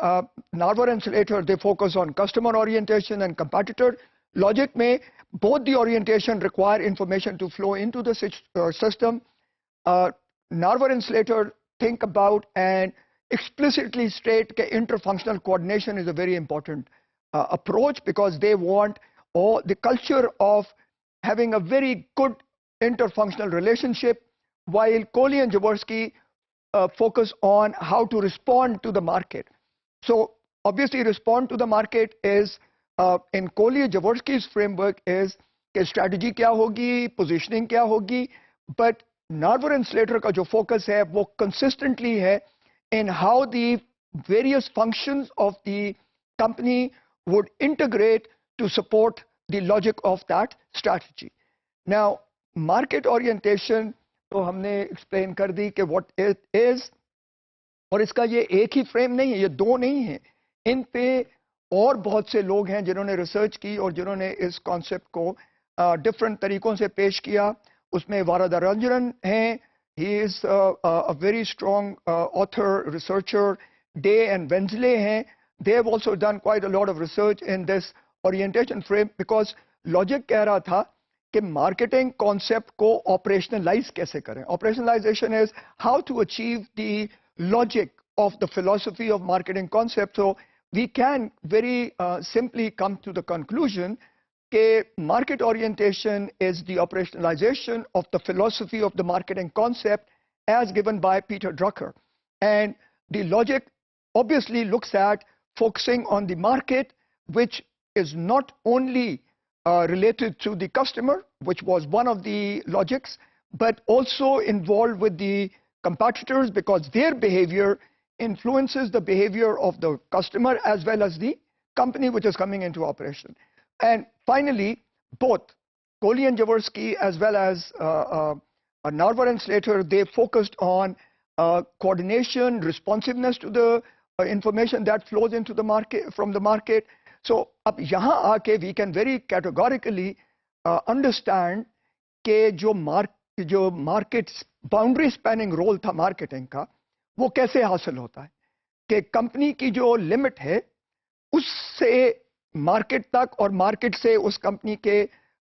Narvar and Slater, they focus on customer orientation and competitor logic में both the orientation require information to flow into the system. Narvar and Slater think about and explicitly state that interfunctional coordination is a very important approach, because they want all the culture of having a very good interfunctional relationship, while Coley and Jaworski focus on how to respond to the market. So obviously respond to the market is in Coley and Jaworski's framework is कि strategy क्या होगी, positioning क्या होगी, but Narvar and Slater का जो focus है वो consistently है in how the various functions of the company would integrate to support the logic of that strategy. Now, market orientation तो हमने explain कर दी कि what it is, और इसका ये एक ही फ्रेम नहीं है, ये दो नहीं है, इन पे और बहुत से लोग हैं जिन्होंने रिसर्च की और जिन्होंने इस कॉन्सेप्ट को डिफरेंट तरीकों से पेश किया. उसमें वारादारंजन हैं, he is a very strong author, researcher. Day and Wensley हैं, they have also done quite a lot of research in this orientation frame, because logic कह रहा था कि marketing concept को operationalize कैसे करें. Operationalization is how to achieve the logic of the philosophy of marketing concept. So we can very simply come to the conclusion that market orientation is the operationalization of the philosophy of the marketing concept as given by Peter Drucker. And the logic obviously looks at focusing on the market, which is not only related to the customer, which was one of the logics, but also involved with the competitors, because their behavior influences the behavior of the customer as well as the company which is coming into operation. And finally, both Coley and Jaworski as well as Narvar and Slater, they focused on coordination, responsiveness to the information that flows into the market from the market. So अब यहाँ आके we can very categorically understand कि जो market boundary spanning role था marketing का, वो कैसे हासिल होता है कि कंपनी की जो लिमिट है उससे मार्केट तक और मार्केट से उस कंपनी के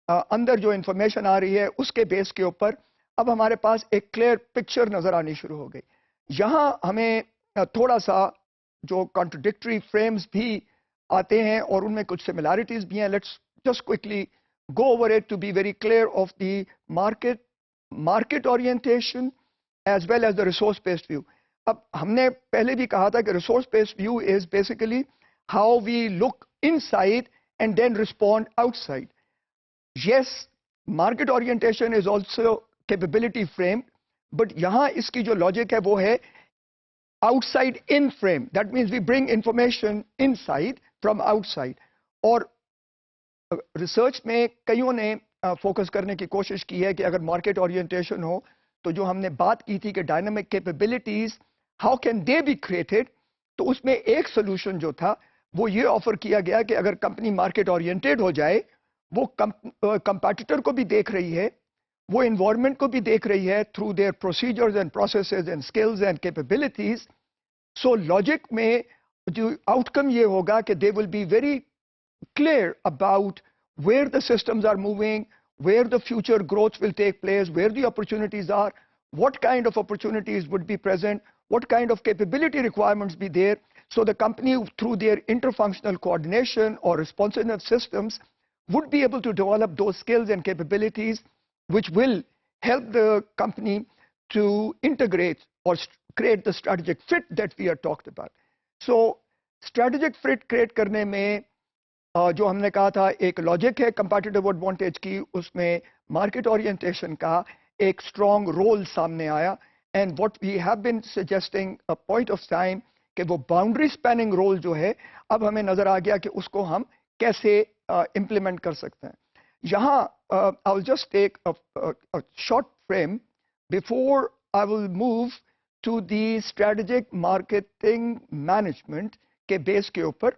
अंदर जो इंफॉर्मेशन आ रही है उसके बेस के ऊपर अब हमारे पास एक क्लियर पिक्चर नजर आनी शुरू हो गई. यहाँ हमें थोड़ा सा जो कॉन्ट्रडिक्टरी फ्रेम्स भी आते हैं और उनमें कुछ सिमिलैरिटीज भी हैं. Let's just quickly go over it to be very clear of the market orientation as well as the resource based view. अब हमने पहले भी कहा था कि resource based view is basically how we look inside and then respond outside. Yes, market orientation is also capability framed, but यहाँ इसकी जो logic है वो है outside in frame. That means we bring information inside from outside. और research में कईयों ने फोकस करने की कोशिश की है कि अगर मार्केट ओरिएंटेशन हो तो जो हमने बात की थी कि dynamic capabilities how can they be created, तो उसमें एक सोल्यूशन जो था वो ये ऑफर किया गया कि अगर कंपनी मार्केट ओरिएंटेड हो जाए, वो कंपैटिटर को भी देख रही है, वो इन्वायरमेंट को भी देख रही है through their procedures and processes and skills and capabilities. So logic में जो आउटकम ये होगा कि they will be very clear about where the systems are moving, where the future growth will take place, where the opportunities are, what kind of opportunities would be present, what kind of capability requirements be there. So the company, through their interfunctional coordination or responsiveness systems, would be able to develop those skills and capabilities which will help the company to integrate or create the strategic fit that we are talked about. So strategic fit create करने में जो हमने कहा था एक logic है competitive advantage की, उसमें मार्केट ओरिएंटेशन का एक स्ट्रॉन्ग रोल सामने आया. And what we have been suggesting a point of time कि वो बाउंड्री स्पैनिंग रोल जो है अब हमें नजर आ गया कि उसको हम कैसे इंप्लीमेंट कर सकते हैं. यहाँ I will just take a short frame before I will move to the strategic marketing management के बेस के ऊपर.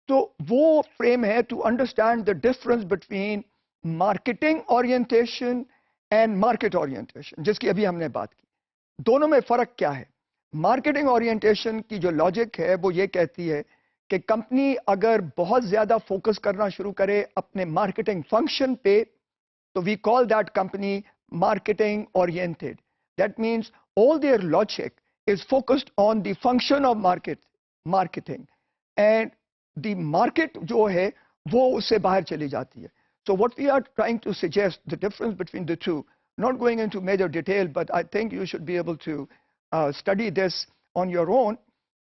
तो वो फ्रेम है to understand the difference between marketing orientation and market orientation, जिसकी अभी हमने बात की। दोनों में फर्क क्या है? मार्केटिंग ओरिएंटेशन की जो लॉजिक है वो ये कहती है कि कंपनी अगर बहुत ज्यादा फोकस करना शुरू करे अपने मार्केटिंग फंक्शन पे, तो we call that company marketing oriented. That means all their logic is focused on the function of marketing, and the market जो है वो उससे बाहर चली जाती है. So what we are trying to suggest, the difference between the two, not going into major detail, but I think you should be able to study this on your own,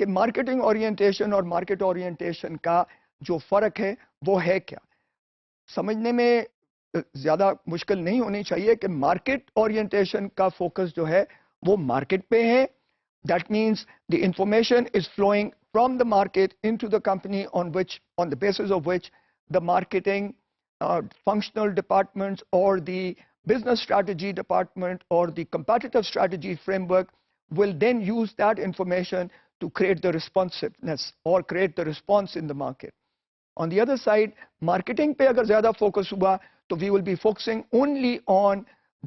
कि marketing orientation और market orientation का जो फर्क है वो है क्या. समझने में ज्यादा मुश्किल नहीं होनी चाहिए कि मार्केट ओरिएंटेशन का फोकस जो है वो मार्केट पे है. That means the information is flowing from the market into the company on the basis of which the marketing functional departments or the business strategy department or the competitive strategy framework will then use that information to create the responsiveness or create the response in the market. On the other side, marketing पे अगर ज़्यादा focus हुआ, तो we will be focusing only on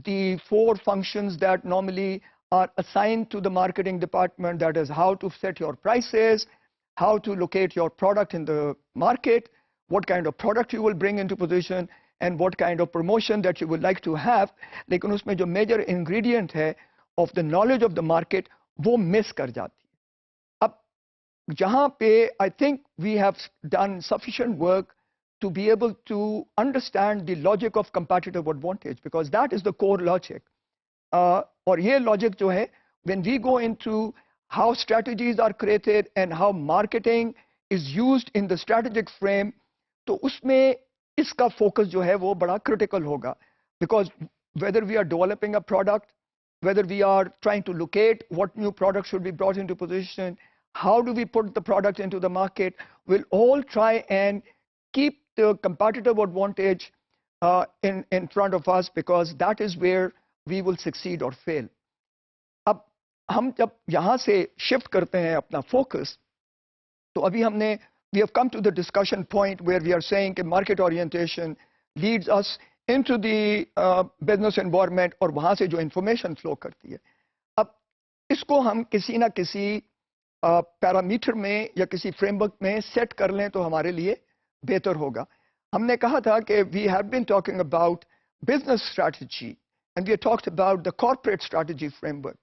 the 4 functions that normally are assigned to the marketing department. That is how to set your prices, how to locate your product in the market, what kind of product you will bring into position, and what kind of promotion that you would like to have. लेकिन उसमें जो major ingredient है of the knowledge of the market, वो miss कर जाती है. अब जहाँ पे I think we have done sufficient work to be able to understand the logic of competitive advantage, because that is the core logic. और ये logic जो है, when we go into how strategies are created and how marketing is used in the strategic frame, तो उसमें इसका focus जो है वो बड़ा critical होगा. Because whether we are developing a product, whether we are trying to locate what new product should be brought into position, how do we put the product into the market, we'll all try and keep the competitive advantage in front of us, because that is where we will succeed or fail. अब हम जब यहाँ से shift करते हैं अपना focus, तो अभी हमने we have come to the discussion point where we are saying कि market orientation leads us into the business environment और वहाँ से जो information flow करती है. अब इसको हम किसी ना किसी पैरामीटर में या किसी फ्रेमवर्क में सेट कर लें तो हमारे लिए बेहतर होगा. हमने कहा था कि we have been talking about business strategy and we have talked about the corporate strategy framework.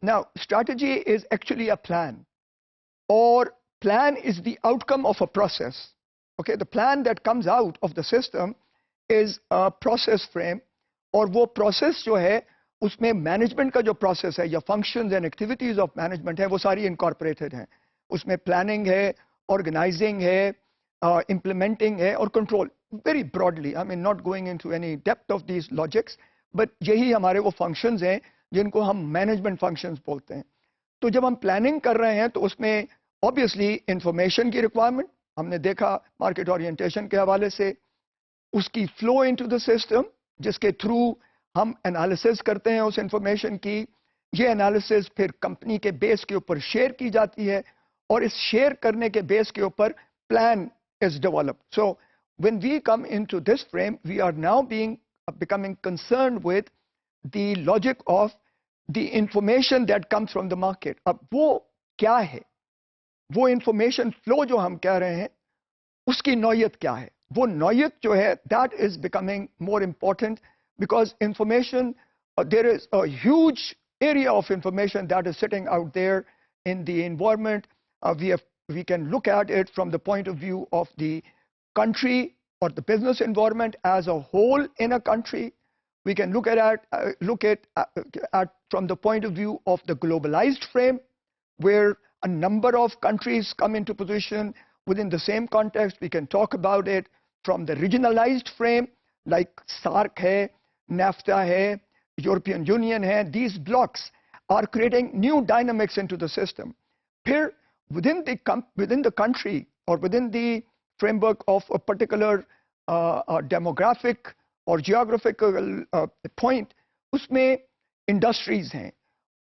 Now, strategy is actually a plan, or plan is the outcome of a process. Okay, the plan that comes out of the system is a process frame, और वो process जो है उसमें management का जो process है या functions and activities of management है वो सारी इनकॉर्पोरेटेड हैं. उसमें प्लानिंग है, ऑर्गेनाइजिंग है, इम्प्लीमेंटिंग है और control. Very broadly, I mean not going into any depth of these logics, but यही हमारे वो फंक्शंस हैं जिनको हम मैनेजमेंट फंक्शंस बोलते हैं. तो जब हम प्लानिंग कर रहे हैं तो उसमें ऑब्वियसली इंफॉर्मेशन की रिक्वायरमेंट हमने देखा मार्केट ओरिएंटेशन के हवाले से, उसकी फ्लो इनटू द सिस्टम जिसके थ्रू हम एनालिसिस करते हैं उस इंफॉर्मेशन की. ये एनालिसिस फिर कंपनी के बेस के ऊपर शेयर की जाती है और इस शेयर करने के बेस के ऊपर plan is developed. So when we come into this frame, we are now becoming concerned with the logic of the information that comes from the market. अब वो क्या है, वो इंफॉर्मेशन फ्लो जो हम कह रहे हैं उसकी नौयत क्या है. वो नौयत जो है that is becoming more important, because information, there is a huge area of information that is sitting out there in the environment. We can look at it from the point of view of the country or the business environment as a whole in a country. We can look at from the point of view of the globalized frame, where a number of countries come into position within the same context. We can talk about it from the regionalized frame, like SAARC hai, NAFTA hai, European Union hai. These blocks are creating new dynamics into the system. Here, within the country or within the framework of a particular demographic or geographical point, usme industries hain.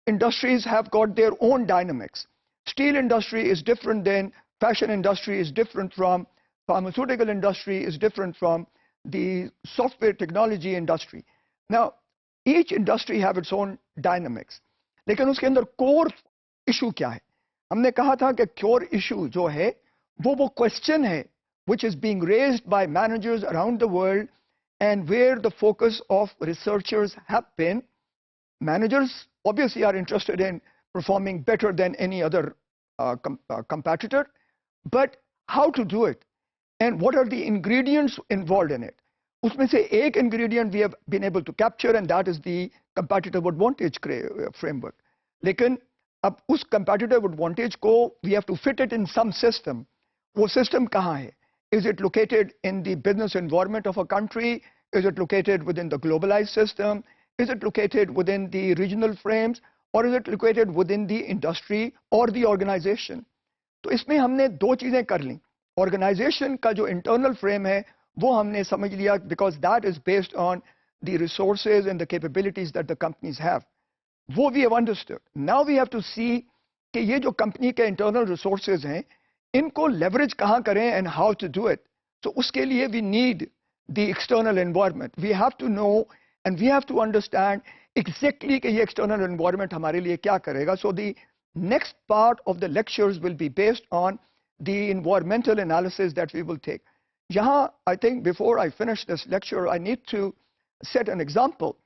Industries have got their own dynamics. Steel industry is different than fashion industry, is different from pharmaceutical industry is different from the software technology industry. Now, each industry have its own dynamics. लेकिन उसके अंदर core issue क्या है? हमने कहा था कि core issue जो है वो question है which is being raised by managers around the world and where the focus of researchers have been. Managers obviously are interested in performing better than any other competitor, but how to do it and what are the ingredients involved in it. उसमें से एक ingredient we have been able to capture and that is the competitive advantage framework. लेकिन अब उस competitive advantage को we have to fit it in some system. वो system कहाँ है? Is it located in the business environment of a country? Is it located within the globalized system? Is it located within the regional frames? Or is it located within the industry or the organization? तो इसमें हमने दो चीजें कर ली. Organization का जो internal frame है वो हमने समझ लिया because that is based on the resources and the capabilities that the companies have. वो we have understood. Now we have to see कि ये जो company के internal resources हैं इनको leverage कहाँ करें and how to do it. So उसके लिए we need the external environment. We have to know and we have to understand exactly कि ये external environment हमारे लिए क्या करेगा. So the next part of the lectures will be based on the environmental analysis that we will take. यहाँ, I think before I finish this lecture, I need to set an example.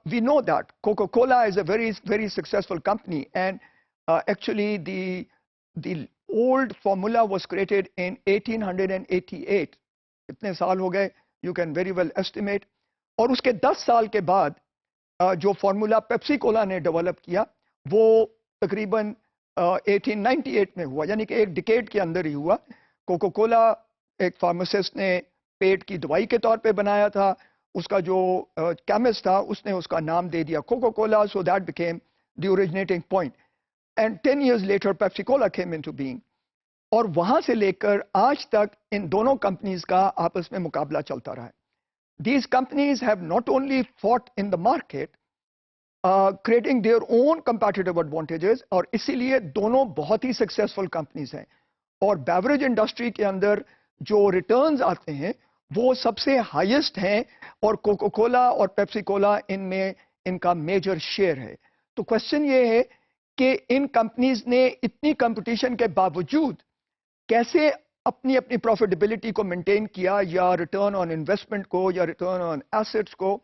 We know that Coca-Cola is a very, very successful company, and actually the old formula was created in 1888. इतने साल हो गए, you can very well estimate. और उसके 10 साल के बाद जो फॉर्मूला पेप्सी कोला ने डेवलप किया वो तकरीबन 1898 में हुआ, यानी कि एक डिकेड के अंदर ही हुआ. कोका कोला एक फार्मासिस्ट ने पेट की दवाई के तौर पे बनाया था. उसका जो केमिस्ट था उसने उसका नाम दे दिया Coca Cola, so that became the originating point. And 10 years later Pepsi Cola came into being. और वहां से लेकर आज तक इन दोनों कंपनीज का आपस में मुकाबला चलता रहा है. These companies have not only fought in the market, creating their own competitive advantages, और इसीलिए दोनों बहुत ही successful companies हैं. और beverage industry के अंदर जो returns आते हैं वो सबसे highest हैं और कोका कोला और पेप्सी कोला इनमें इनका major share है. तो question ये है कि इन companies ने इतनी competition के बावजूद कैसे अपनी अपनी प्रॉफिटेबिलिटी को मेंटेन किया, या रिटर्न ऑन इन्वेस्टमेंट को, या रिटर्न ऑन एसेट्स को.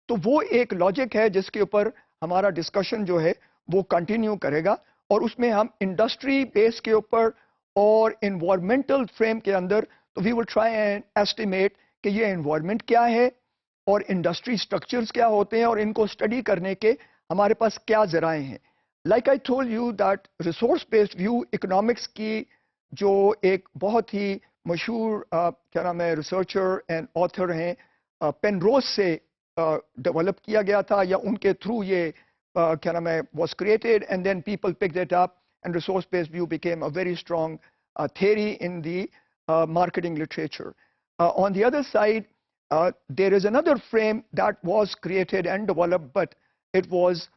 तो वो एक लॉजिक है जिसके ऊपर हमारा डिस्कशन जो है वो कंटिन्यू करेगा. और उसमें हम इंडस्ट्री बेस के ऊपर और एनवायरमेंटल फ्रेम के अंदर तो we will try and estimate कि ये एनवायरमेंट क्या है और इंडस्ट्री स्ट्रक्चर्स क्या होते हैं और इनको स्टडी करने के हमारे पास क्या जराए हैं. Like I told you that resource based view economics की जो एक बहुत ही मशहूर क्या नाम है रिसर्चर एंड ऑथर हैं पेनरोज से डेवलप किया गया था, या उनके थ्रू ये क्या नाम है was created and then people picked it up and resource based view became a very strong theory in the marketing literature. On the other side, there is another frame that was created and developed, but it was,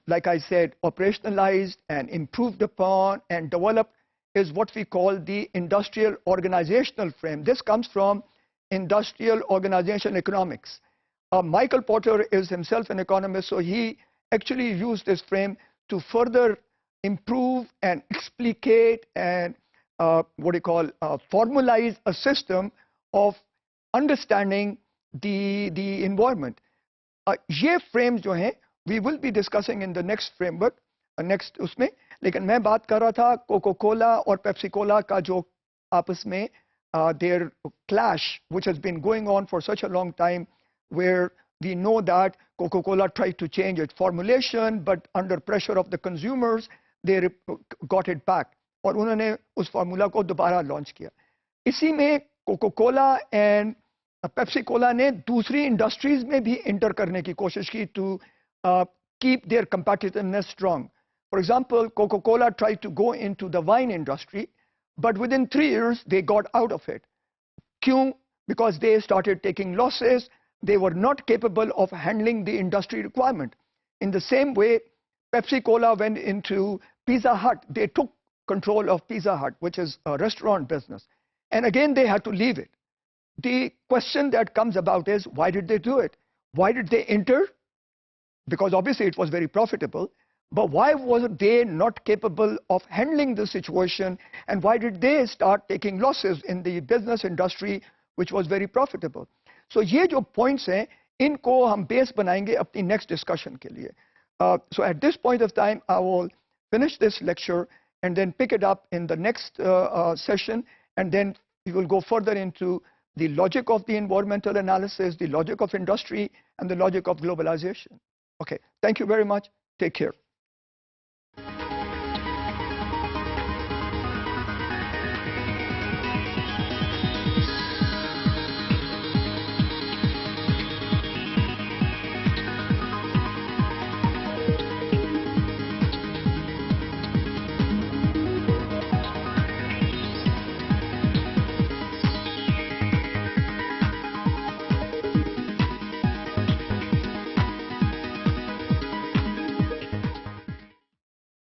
like I said, operationalized and improved upon and developed, is what we call the industrial organizational frame. This comes from industrial organization economics. Michael Porter is himself an economist, so he actually used this frame to further improve and explicate and what do you call formalize a system of understanding the environment. ये frames जो हैं we will be discussing in the next framework, next उसमें. लेकिन मैं बात कर रहा था कोका कोला और पेप्सी कोला का जो आपस में their clash which has been going on for such a long time, where we know that Coca-Cola tried to change its formulation, but under pressure of the consumers they got it back और उन्होंने उस formula को दोबारा launch किया. इसी में Coca Cola and Pepsi Cola ने दूसरी इंडस्ट्रीज में भी इंटर करने की कोशिश की to keep their competitiveness strong. For example, Coca-Cola tried to go into the wine industry, but within 3 years they got out of it. क्यों? Because they started taking losses. They were not capable of handling the industry requirement. In the same way, Pepsi Cola went into Pizza Hut. They took control of Pizza Hut, which is a restaurant business. And again, they had to leave it. The question that comes about is, why did they do it? Why did they enter? Because obviously it was very profitable. But why were they not capable of handling the situation? And why did they start taking losses in the business industry, which was very profitable? So ये जो points हैं, इनको हम base बनाएंगे अपनी next discussion के लिए. So at this point of time, I will finish this lecture and then pick it up in the next session, and then we will go further into the logic of the environmental analysis, the logic of industry, and the logic of globalization. Okay, thank you very much. Take care.